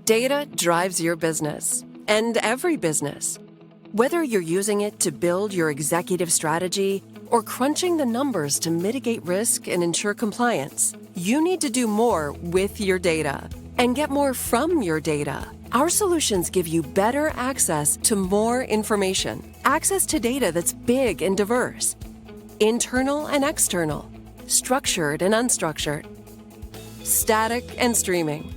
Data drives your business, and every business. Whether you're using it to build your executive strategy or crunching the numbers to mitigate risk and ensure compliance, you need to do more with your data and get more from your data. Our solutions give you better access to more information, access to data that's big and diverse, internal and external, structured and unstructured, static and streaming.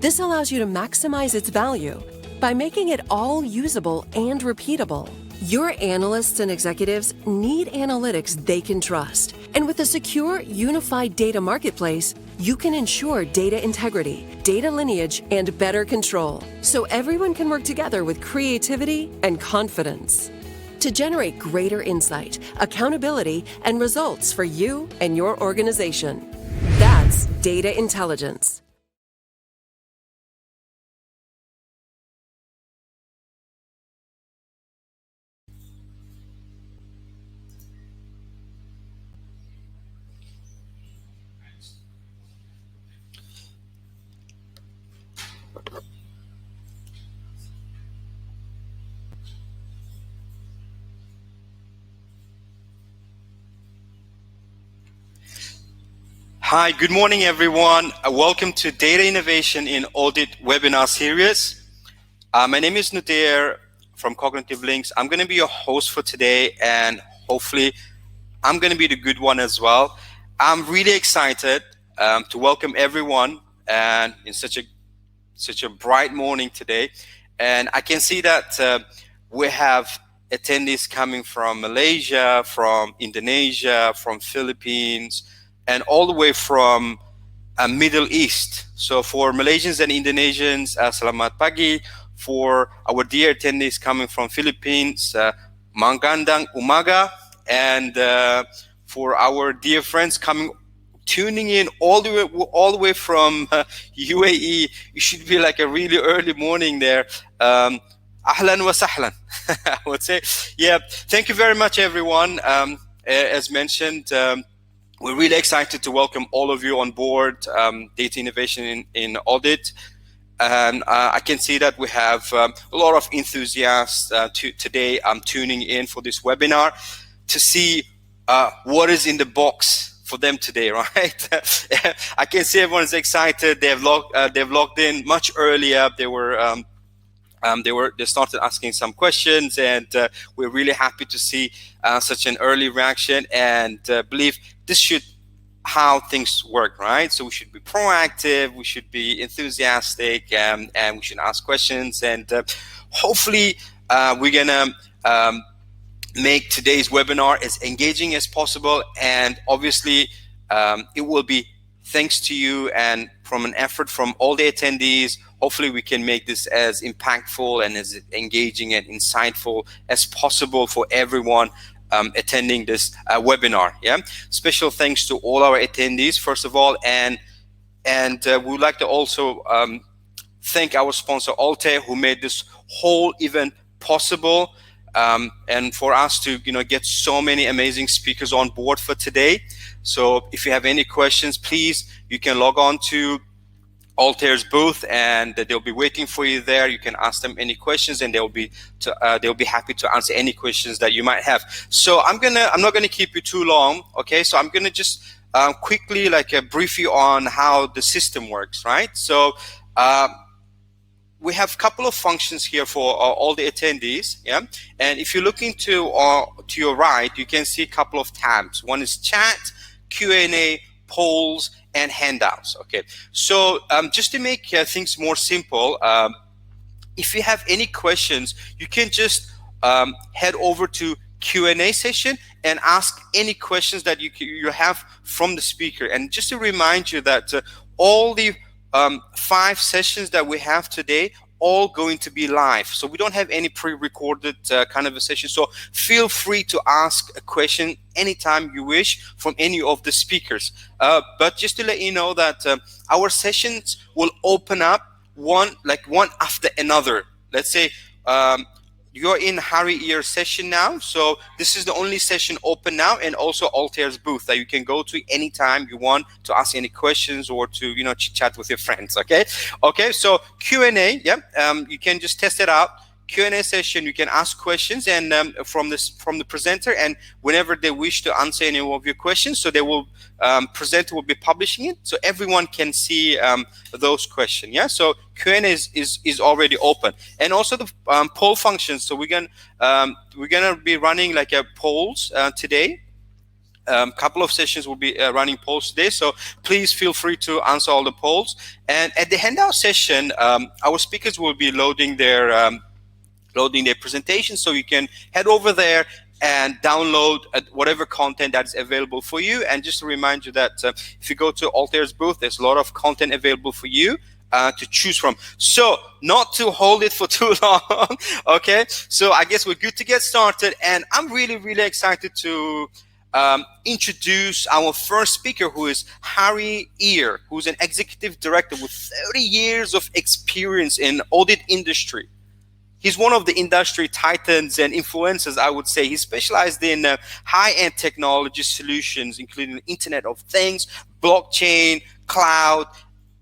This allows you to maximize its value by making it all usable and repeatable. Your analysts and executives need analytics they can trust. And with a secure, unified data marketplace, you can ensure data integrity, data lineage, and better control, so everyone can work together with creativity and confidence to generate greater insight, accountability, and results for you and your organization. That's data intelligence. Hi, good morning, everyone. Welcome to Data Innovation in Audit webinar series. My name is Nadir from Cognitive Links. I'm going to be your host for today, and hopefully I'm going to be the good one as well. I'm really excited to welcome everyone and in such a bright morning today. And I can see that we have attendees coming from Malaysia, from Indonesia, from Philippines, and all the way from Middle East. So for Malaysians and Indonesians, selamat pagi. For our dear attendees coming from Philippines, Mangandang Umaga. And for our dear friends tuning in all the way from UAE, it should be like a really early morning there. Ahlan wa sahlan, I would say. Yeah, thank you very much, everyone. As mentioned, we're really excited to welcome all of you on board Data Innovation in Audit. And I can see that we have a lot of enthusiasts today tuning in for this webinar to see what is in the box for them today, right? I can see everyone's excited. They've logged in much earlier. They started asking some questions, and we're really happy to see such an early reaction, and believe this should how things work, right? So we should be proactive, we should be enthusiastic, and we should ask questions, and hopefully we're gonna make today's webinar as engaging as possible. And obviously it will be thanks to you and from an effort from all the attendees. Hopefully we can make this as impactful and as engaging and insightful as possible for everyone attending this webinar. Yeah, special thanks to all our attendees first of all, and we would like to also thank our sponsor Altair, who made this whole event possible, and for us to get so many amazing speakers on board for today. So if you have any questions, please, you can log on to Altair's booth, and they'll be waiting for you there. You can ask them any questions, and they'll be happy to answer any questions that you might have. So I'm not gonna keep you too long. Okay, so I'm gonna just quickly brief you on how the system works, right? So we have a couple of functions here for all the attendees. Yeah, and if you're looking to your right, you can see a couple of tabs. One is chat, Q&A, polls, and handouts. Okay, so just to make things more simple, if you have any questions, you can just head over to Q&A session and ask any questions that you have from the speaker. And just to remind you that all the 5 sessions that we have today all going to be live, so we don't have any pre-recorded kind of a session. So feel free to ask a question anytime you wish from any of the speakers. But just to let you know that our sessions will open up one after another. Let's say you're in Harry Iyer session now. So this is the only session open now, and also Altair's booth that you can go to anytime you want to ask any questions or to, you know, chit chat with your friends. Okay. Okay. So Q&A. Yeah. You can just test it out. Q&A session, you can ask questions and from the presenter, and whenever they wish to answer any of your questions, so they will presenter will be publishing it so everyone can see those questions. Yeah, so Q&A is already open, and also the poll functions. So we're gonna be running like a polls today. Couple of sessions will be running polls today, so please feel free to answer all the polls. And at the handout session, our speakers will be loading their presentation, so you can head over there and download whatever content that's available for you. And just to remind you that if you go to Altair's booth, there's a lot of content available for you to choose from. So not to hold it for too long, okay? So I guess we're good to get started, and I'm really, really excited to introduce our first speaker, who is Harry Iyer, who's an executive director with 30 years of experience in audit industry. He's one of the industry titans and influencers, I would say. He specialized in high-end technology solutions, including Internet of Things, blockchain, cloud,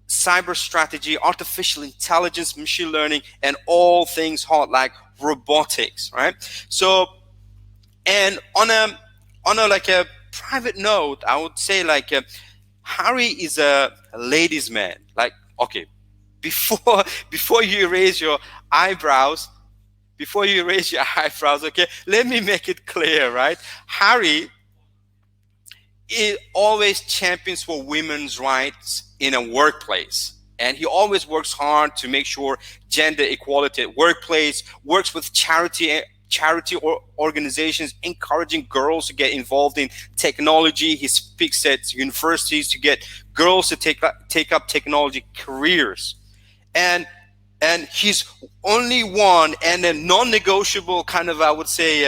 cyber strategy, artificial intelligence, machine learning, and all things hot like robotics, right? So, and on a like a private note, I would say like Harry is a ladies' man. Like, okay, before you raise your eyebrows, okay, let me make it clear, right? Harry always champions for women's rights in a workplace, and he always works hard to make sure gender equality at workplace, works with charity or organizations encouraging girls to get involved in technology. He speaks at universities to get girls to take up technology careers. And he's only one and a non-negotiable kind of, I would say,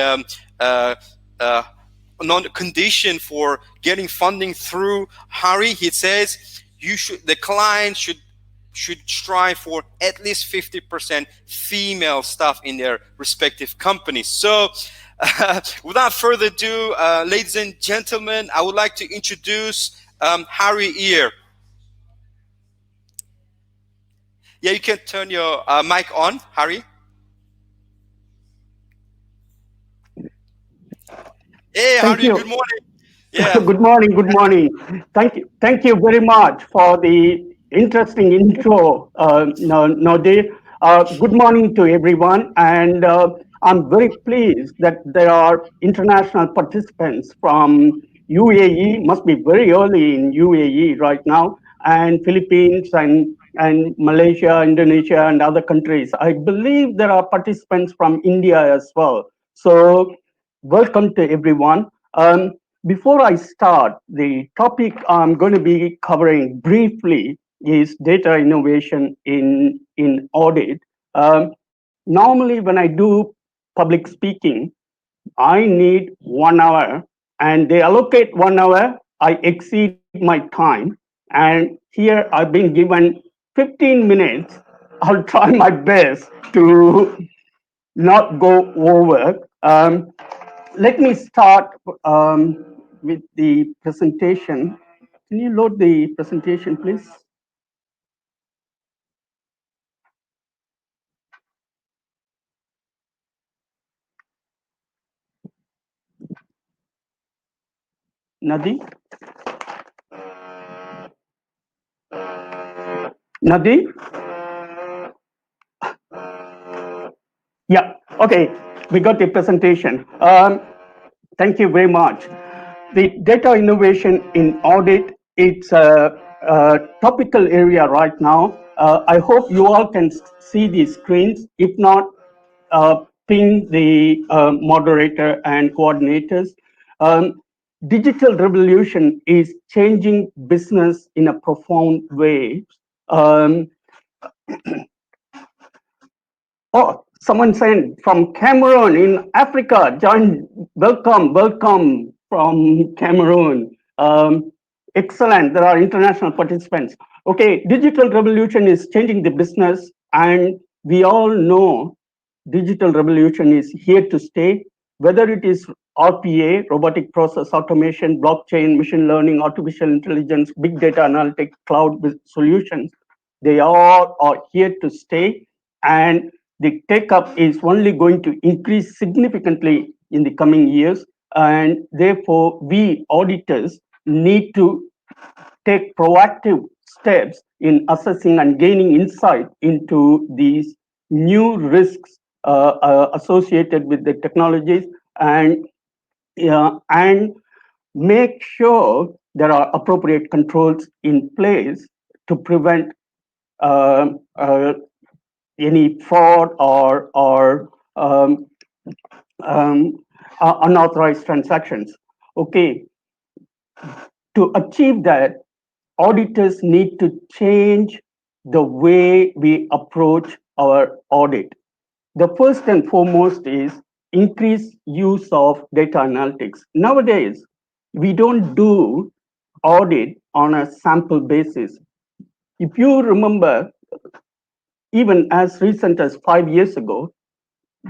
non-condition for getting funding through Harry. He says the client should strive for at least 50% female staff in their respective companies. So without further ado, ladies and gentlemen, I would like to introduce Harry Iyer. Yeah, you can turn your mic on, Harry. Hey, Harry, good morning. Yeah. Good morning. Thank you very much for the interesting intro, Nodi. Good morning to everyone, and I'm very pleased that there are international participants from UAE. Must be very early in UAE right now, and Philippines and Malaysia, Indonesia, and other countries. I believe there are participants from India as well. So welcome to everyone. Before I start, the topic I'm going to be covering briefly is data innovation in audit. Normally, when I do public speaking, I need 1 hour, and they allocate 1 hour. I exceed my time, and here I've been given 15 minutes. I'll try my best to not go over. Let me start with the presentation. Can you load the presentation, please? Nadi? Nadi? Yeah, okay, we got the presentation. Thank you very much. The data innovation in audit, it's a topical area right now. I hope you all can see the screens. If not, ping the moderator and coordinators. Digital revolution is changing business in a profound way. Oh, someone said from Cameroon in Africa. John, welcome from Cameroon. Excellent. There are international participants. Okay, digital revolution is changing the business, and we all know digital revolution is here to stay, whether it is RPA, robotic process automation, blockchain, machine learning, artificial intelligence, big data analytics, cloud solutions. They all are here to stay, and the take up is only going to increase significantly in the coming years. And therefore, we auditors need to take proactive steps in assessing and gaining insight into these new risks associated with the technologies, and make sure there are appropriate controls in place to prevent uh, uh, any fraud or um, unauthorized transactions. Okay, to achieve that, auditors need to change the way we approach our audit. The first and foremost is increase use of data analytics. Nowadays, we don't do audit on a sample basis. If you remember, even as recent as 5 years ago,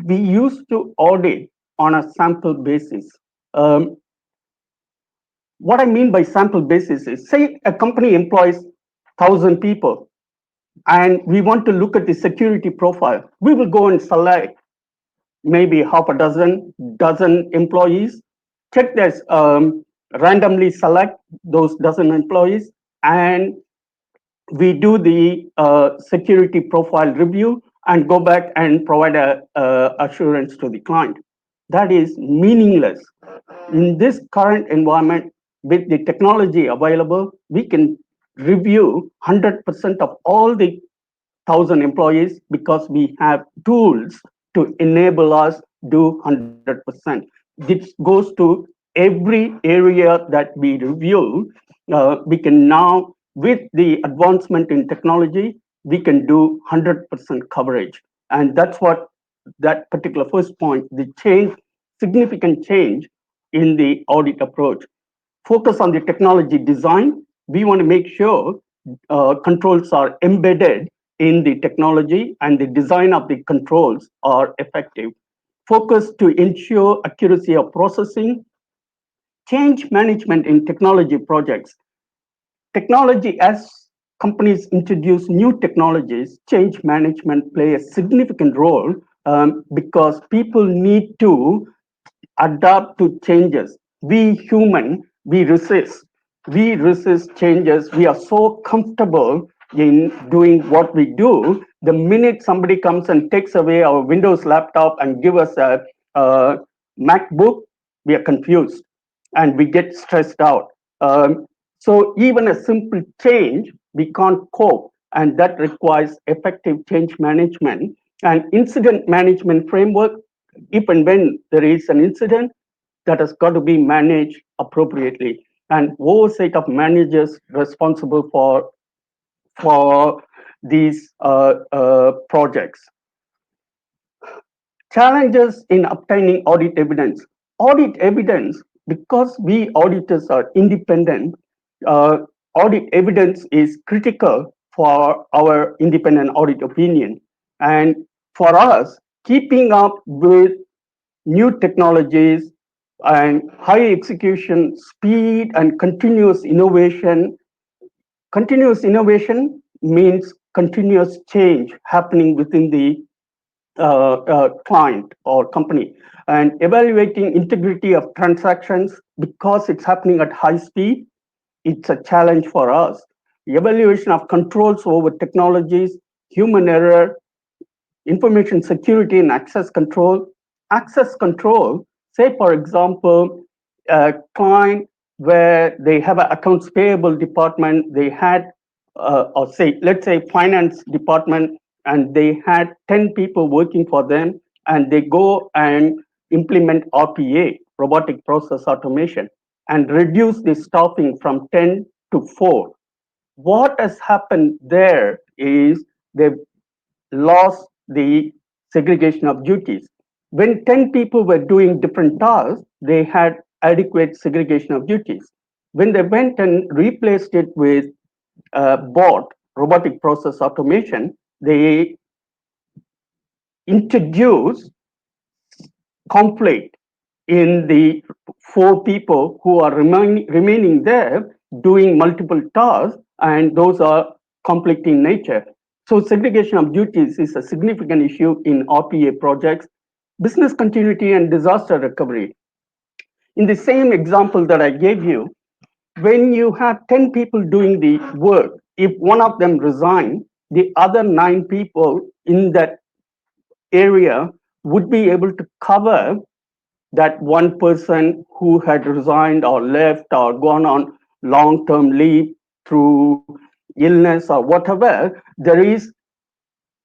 we used to audit on a sample basis. Um, what I mean by sample basis is, say a company employs 1,000 people, and we want to look at the security profile. We will go and select maybe half a dozen employees, check this, randomly select those dozen employees, and we do the security profile review and go back and provide a assurance to the client. That is meaningless. In this current environment, with the technology available, we can review 100% of all the 1,000 employees because we have tools to enable us do 100%. This goes to every area that we review. We can now, with the advancement in technology, we can do 100% coverage. And that's what that particular first point, the change, significant change in the audit approach. Focus on the technology design. We want to make sure controls are embedded in the technology and the design of the controls are effective. Focus to ensure accuracy of processing. Change management in technology projects. Technology, as companies introduce new technologies, change management play a significant role, because people need to adapt to changes. We human, we resist. We resist changes. We are so comfortable in doing what we do. The minute somebody comes and takes away our Windows laptop and give us a MacBook, we are confused and we get stressed out. So even a simple change, we can't cope, and that requires effective change management and incident management framework. If and when there is an incident, that has got to be managed appropriately, and oversight of managers responsible for these projects. Challenges in obtaining audit evidence. Audit evidence, because we auditors are independent, uh, audit evidence is critical for our independent audit opinion. And for us, keeping up with new technologies and high execution speed and continuous innovation means continuous change happening within the client or company, and evaluating integrity of transactions because it's happening at high speed. It's a challenge for us. Evaluation of controls over technologies, human error, information security and access control. Access control, say for example, a client where they have an accounts payable department, they had, or say, let's say finance department, and they had 10 people working for them, and they go and implement RPA, robotic process automation, and reduce the staffing from 10 to 4. What has happened there is they've lost the segregation of duties. When 10 people were doing different tasks, they had adequate segregation of duties. When they went and replaced it with bot, robotic process automation, they introduce conflict in the four people who are remaining there doing multiple tasks, and those are conflict in nature. So segregation of duties is a significant issue in RPA projects, business continuity and disaster recovery. In the same example that I gave you, when you have 10 people doing the work, if one of them resign, the other 9 people in that area would be able to cover that one person who had resigned or left or gone on long-term leave through illness or whatever. There is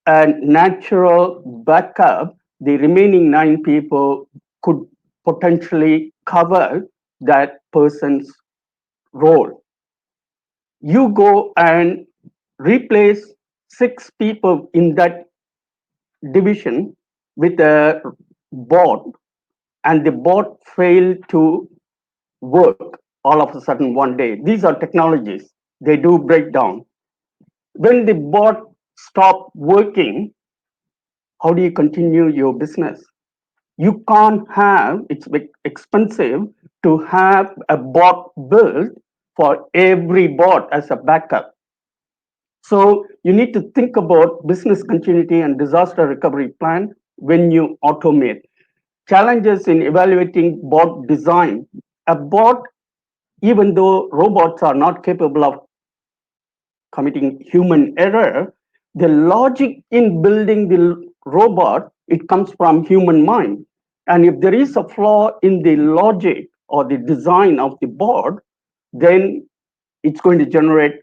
a natural backup. The remaining 9 people could potentially cover that person's role. You go and replace 6 people in that division with a bot, and the bot failed to work all of a sudden one day. These are technologies, they do break down. When the bot stop working, how do you continue your business? You can't have, it's expensive to have a bot built for every bot as a backup. So you need to think about business continuity and disaster recovery plan when you automate. Challenges in evaluating bot design. A bot, even though robots are not capable of committing human error, the logic in building the robot, it comes from human mind. And if there is a flaw in the logic or the design of the bot, then it's going to generate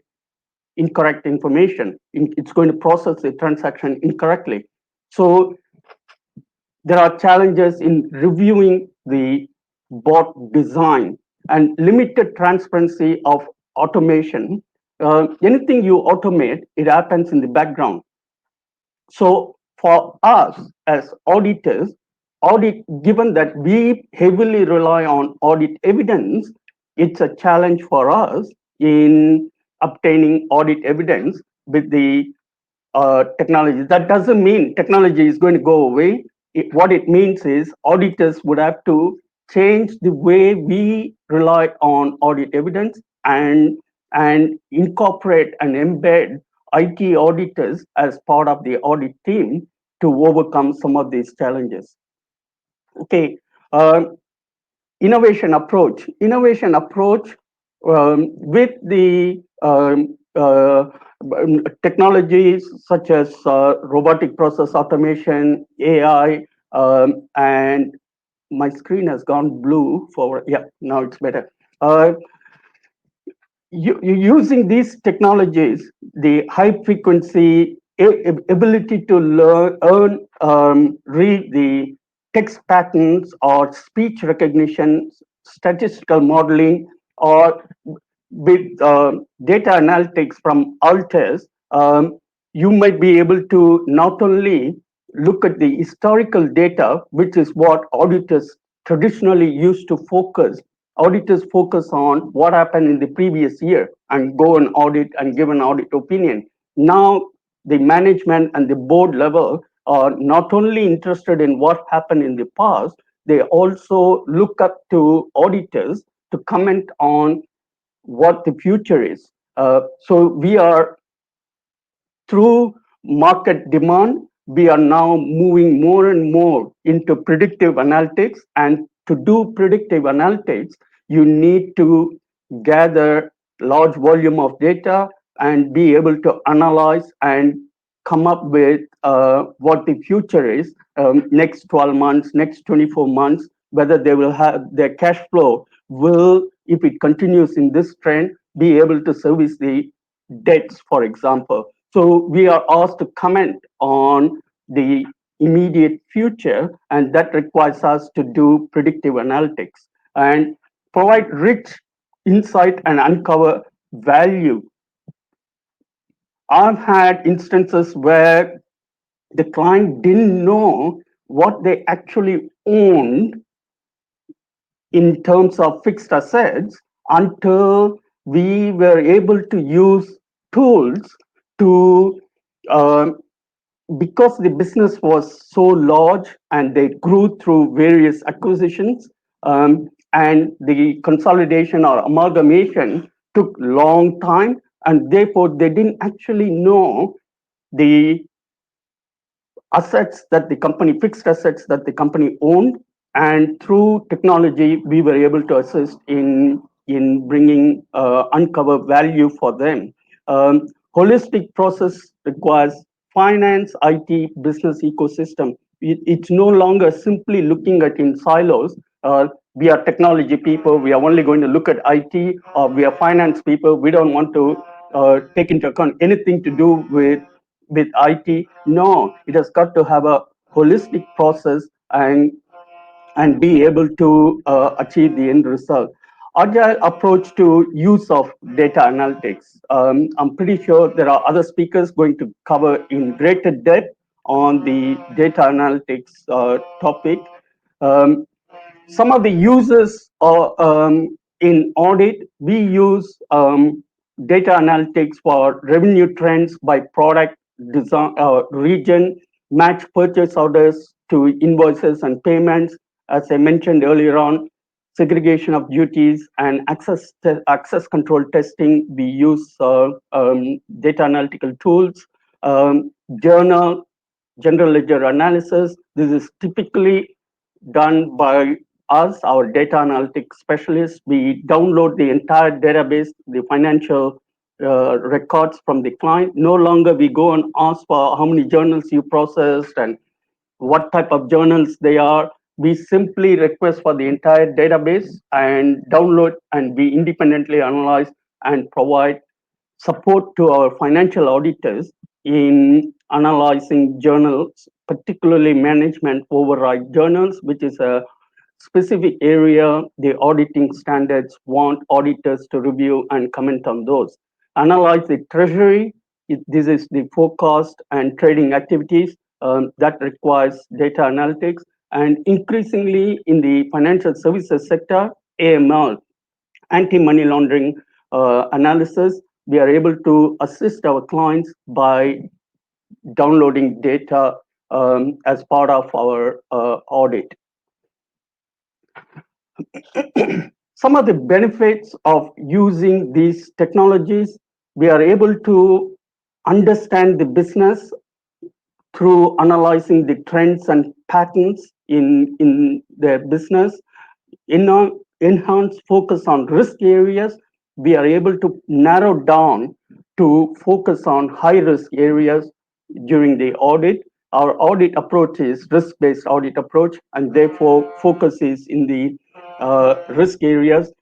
incorrect information. It's going to process the transaction incorrectly. So there are challenges in reviewing the bot design and limited transparency of automation. Anything you automate, it happens in the background. So for us as auditors, given that we heavily rely on audit evidence, it's a challenge for us in obtaining audit evidence with the technology. That doesn't mean technology is going to go away. What it means is auditors would have to change the way we rely on audit evidence and incorporate and embed IT auditors as part of the audit team to overcome some of these challenges. Okay, um, innovation approach with the technologies such as robotic process automation, AI, and my screen has gone blue for, yeah, now it's better. Using these technologies, the high frequency ability to read the text patterns or speech recognition, statistical modeling, or with data analytics from Altair, you might be able to not only look at the historical data, which is what auditors traditionally used to focus. Auditors focus on what happened in the previous year and go and audit and give an audit opinion. Now, the management and the board level are not only interested in what happened in the past, they also look up to auditors to comment on what the future is. So we are, through market demand, we are now moving more and more into predictive analytics. And to do predictive analytics, you need to gather large volume of data and be able to analyze and come up with what the future is, next 12 months, next 24 months, whether they will have their cash flow will, if it continues in this trend, be able to service the debts, for example. So we are asked to comment on the immediate future, and that requires us to do predictive analytics and provide rich insight and uncover value. I've had instances where the client didn't know what they actually owned in terms of fixed assets until we were able to use tools to because the business was so large and they grew through various acquisitions, and the consolidation or amalgamation took long time, and therefore they didn't actually know the assets that the company, fixed assets that the company owned, and through technology, we were able to assist in bringing uncover value for them. Holistic process requires finance, IT, business ecosystem. It's no longer simply looking at in silos. We are technology people. We are only going to look at IT, or we are finance people. We don't want to take into account anything to do with IT. No, it has got to have a holistic process and be able to achieve the end result. Agile approach to use of data analytics. I'm pretty sure there are other speakers going to cover in greater depth on the data analytics topic. Um, some of the uses are, in audit, we use data analytics for revenue trends by product, design, region, match purchase orders to invoices and payments. As I mentioned earlier on, segregation of duties and access control testing. We use data analytical tools, journal, general ledger analysis. This is typically done by us, our data analytics specialists. We download the entire database, the financial records from the client. No longer we go and ask for how many journals you processed and what type of journals they are. We simply request for the entire database and download, and we independently analyze and provide support to our financial auditors in analyzing journals, particularly management override journals, which is a specific area the auditing standards want auditors to review and comment on those. Analyze the treasury. This is the forecast and trading activities that requires data analytics. And increasingly in the financial services sector, AML, anti-money laundering analysis, we are able to assist our clients by downloading data as part of our audit. Some of the benefits of using these technologies, we are able to understand the business through analyzing the trends and patterns in their business. In our enhanced focus on risk areas, we are able to narrow down to focus on high risk areas during the audit. Our audit approach is risk-based audit approach, and therefore focus is in the risk areas.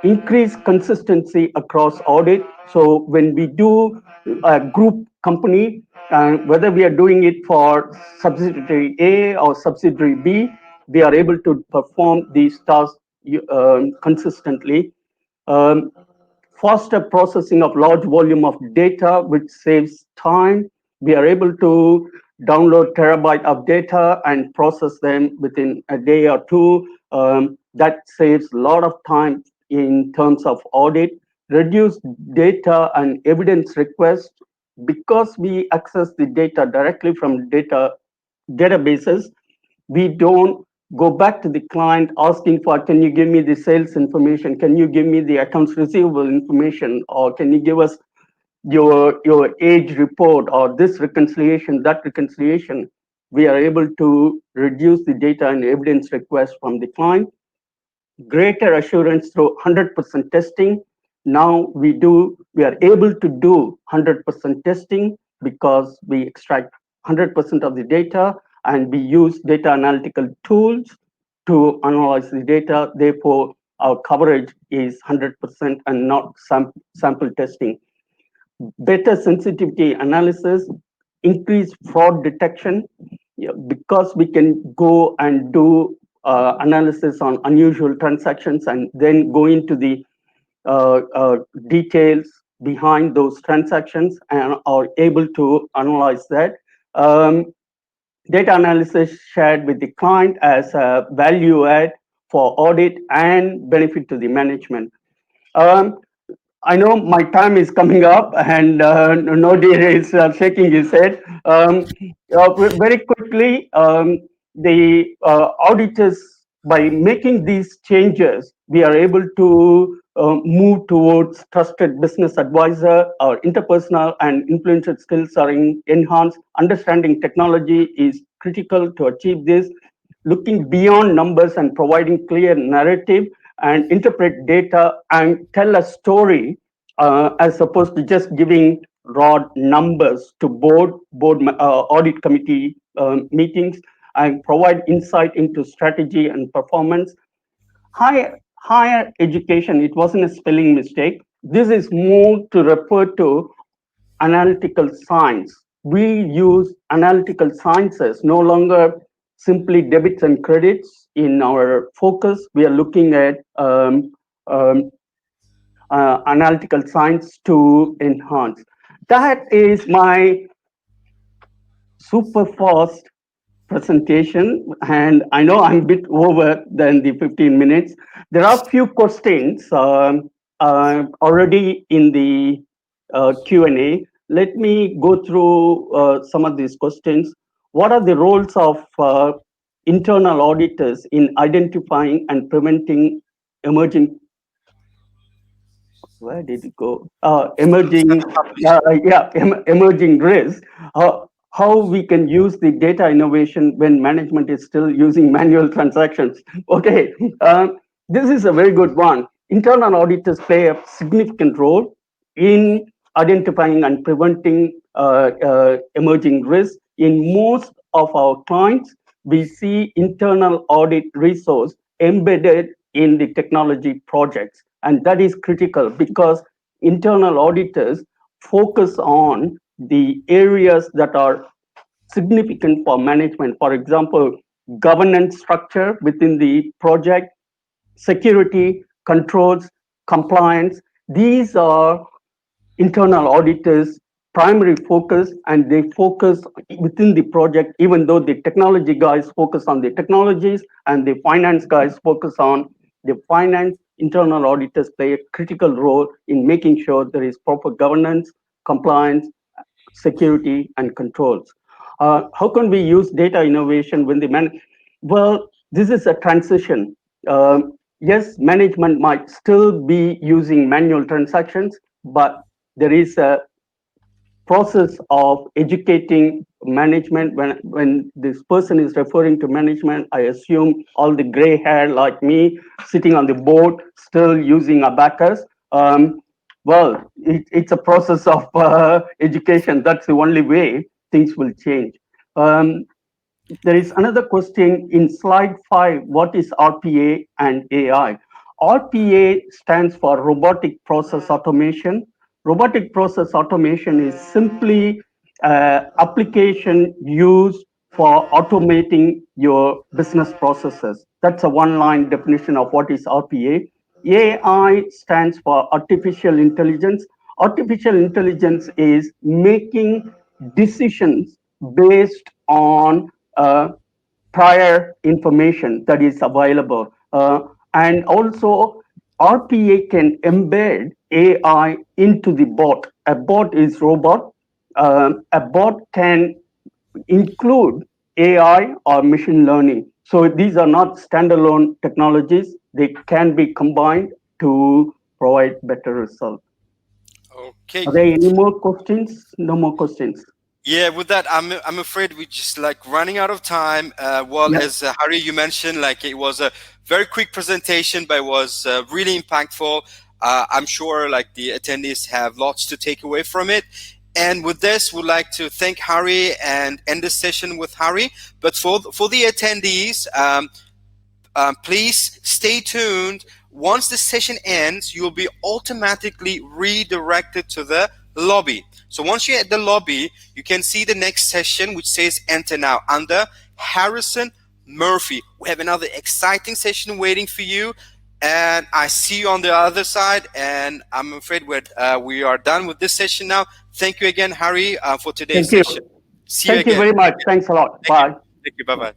Increase consistency across audit. So when we do a group company, whether we are doing it for subsidiary A or subsidiary B, we are able to perform these tasks consistently. Um, Faster processing of large volume of data, which saves time. We are able to download terabyte of data and process them within a day or two. That saves a lot of time in terms of audit. Reduce data and evidence requests because we access the data directly from databases. We don't go back to the client asking for, can you give me the sales information? Can you give me the accounts receivable information? Or can you give us your age report or this reconciliation, that reconciliation? We are able to reduce the data and evidence request from the client. Greater assurance through 100% testing. Now we are able to do 100% testing because we extract 100% of the data and we use data analytical tools to analyze the data. Therefore, our coverage is 100% and not sample testing. Better sensitivity analysis, increased fraud detection, because we can go and do analysis on unusual transactions and then go into the details behind those transactions and are able to analyze that. Data analysis shared with the client as a value add for audit and benefit to the management. Um, I know my time is coming up, and Nodir is shaking his head. Very quickly, the auditors, by making these changes, we are able to move towards trusted business advisor. Our interpersonal and influential skills are enhanced. Understanding technology is critical to achieve this. Looking beyond numbers and providing clear narrative and interpret data and tell a story as opposed to just giving raw numbers to audit committee meetings, and provide insight into strategy and performance. Higher education, it wasn't a spelling mistake. This is more to refer to analytical science. We use analytical sciences, no longer simply debits and credits in our focus. We are looking at um, analytical science to enhance. That is my super fast presentation, and I know I'm a bit over than the 15 minutes. There are a few questions already in the Q&A. Let me go through some of these questions. What are the roles of internal auditors in identifying and preventing emerging, where did it go? Emerging risks. How we can use the data innovation when management is still using manual transactions. Okay, this is a very good one. Internal auditors play a significant role in identifying and preventing emerging risks. In most of our clients, we see internal audit resource embedded in the technology projects. And that is critical because internal auditors focus on the areas that are significant for management. For example, governance structure within the project, security, controls, compliance. These are internal auditors' primary focus, and they focus within the project, even though the technology guys focus on the technologies and the finance guys focus on the finance. Internal auditors play a critical role in making sure there is proper governance, compliance, security, and controls. How can we use data innovation when the well, this is a transition. Yes, management might still be using manual transactions, but there is a process of educating management. When this person is referring to management, I assume all the gray hair like me sitting on the board still using abacus. Well, it's a process of education. That's the only way things will change. There is another question in slide 5. What is RPA and AI? RPA stands for robotic process automation. Robotic process automation is simply application used for automating your business processes. That's a one-line definition of what is RPA. AI stands for artificial intelligence. Artificial intelligence is making decisions based on prior information that is available. And also, RPA can embed AI into the bot. A bot is robot. A bot can include AI or machine learning. So these are not standalone technologies. They can be combined to provide better results. Okay. Are there any more questions? No more questions. Yeah, with that, I'm afraid we're just like running out of time. Well, Yep. as Harry, you mentioned, like it was a very quick presentation, but it was really impactful. I'm sure like the attendees have lots to take away from it. And with this, we'd like to thank Harry and end the session with Harry. But for the attendees, please stay tuned. Once the session ends, you'll be automatically redirected to the lobby. So once you're at the lobby, you can see the next session, which says enter now under Harrison Murphy. We have another exciting session waiting for you. And I see you on the other side. And I'm afraid we are done with this session now. Thank you again, Harry, for today's Thank you. session. See you Thank you again. very much. Thanks a lot. Thank Bye. you. Thank you. Bye-bye.